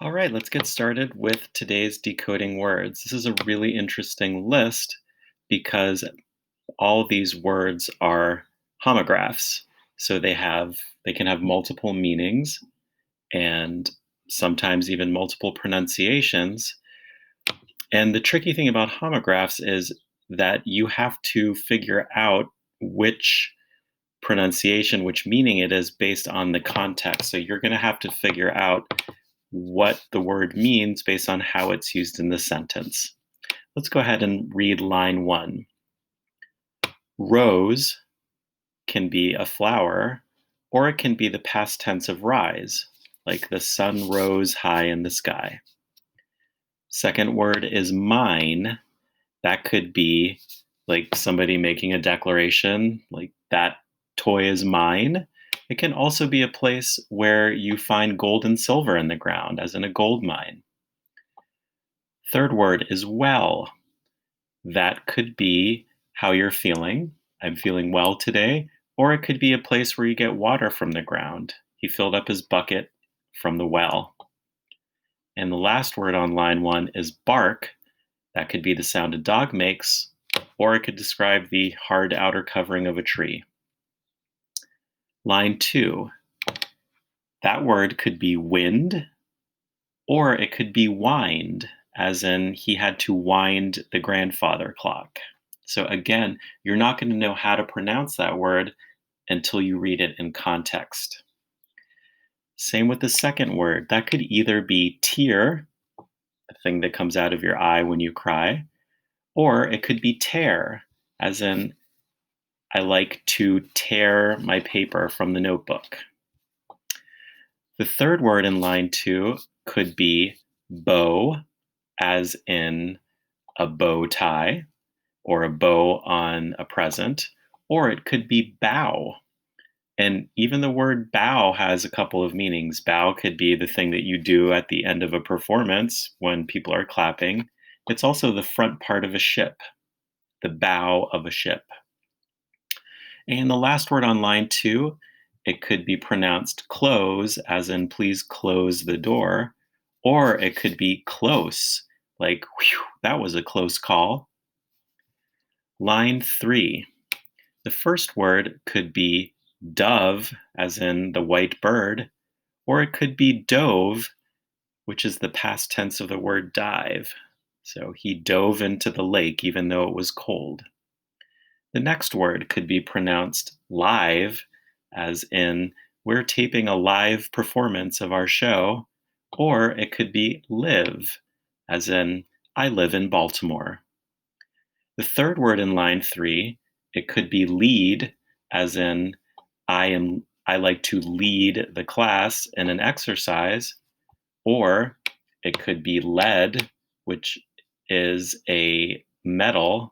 All right, let's get started with today's decoding words. This is a really interesting list because all these words are homographs. So they can have multiple meanings and sometimes even multiple pronunciations. And the tricky thing about homographs is that you have to figure out which pronunciation, which meaning it is based on the context. So you're going to have to figure out what the word means based on how it's used in the sentence. Let's go ahead and read line 1. Rose can be a flower, or it can be the past tense of rise, like the sun rose high in the sky. Second word is mine. That could be like somebody making a declaration, like that toy is mine. It can also be a place where you find gold and silver in the ground, as in a gold mine. Third word is well. That could be how you're feeling. I'm feeling well today. Or it could be a place where you get water from the ground. He filled up his bucket from the well. And the last word on line 1 is bark. That could be the sound a dog makes, or it could describe the hard outer covering of a tree. Line 2. That word could be wind, or it could be wind, as in he had to wind the grandfather clock. So again, you're not going to know how to pronounce that word until you read it in context. Same with the second word. That could either be tear, the thing that comes out of your eye when you cry, or it could be tear, as in I like to tear my paper from the notebook. The third word in line 2 could be bow, as in a bow tie or a bow on a present, or it could be bow. And even the word bow has a couple of meanings. Bow could be the thing that you do at the end of a performance when people are clapping. It's also the front part of a ship, the bow of a ship. And the last word on line 2, it could be pronounced close, as in please close the door, or it could be close, like whew, that was a close call. Line 3, the first word could be dove, as in the white bird, or it could be dove, which is the past tense of the word dive. So he dove into the lake even though it was cold. The next word could be pronounced live, as in we're taping a live performance of our show, or it could be live, as in I live in Baltimore. The third word in line 3, it could be lead, as in I like to lead the class in an exercise, or it could be lead, which is a metal.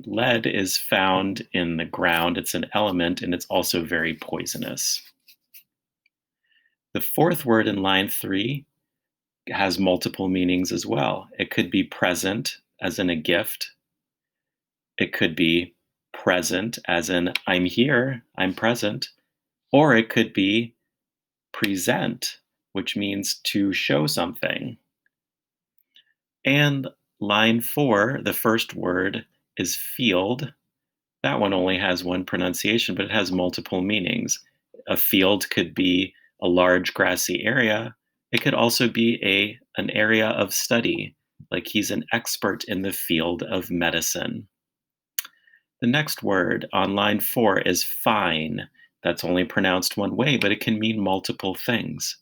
Lead is found in the ground. It's an element, and it's also very poisonous. The fourth word in line 3 has multiple meanings as well. It could be present, as in a gift. It could be present, as in I'm here, I'm present. Or it could be present, which means to show something. And line 4, the first word is field. That one only has one pronunciation, but it has multiple meanings. A field could be a large grassy area. It could also be an area of study, like he's an expert in the field of medicine. The next word on line 4 is fine. That's only pronounced one way, but it can mean multiple things.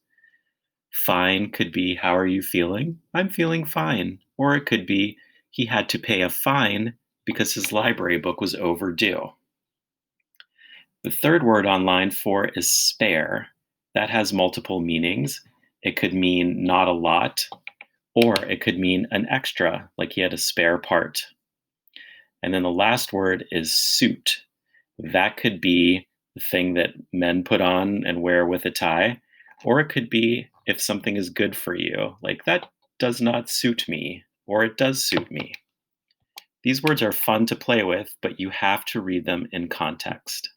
Fine could be, how are you feeling? I'm feeling fine. Or it could be, he had to pay a fine because his library book was overdue. The third word on line 4 is spare. That has multiple meanings. It could mean not a lot, or it could mean an extra, like he had a spare part. And then the last word is suit. That could be the thing that men put on and wear with a tie, or it could be if something is good for you, like that does not suit me, or it does suit me. These words are fun to play with, but you have to read them in context.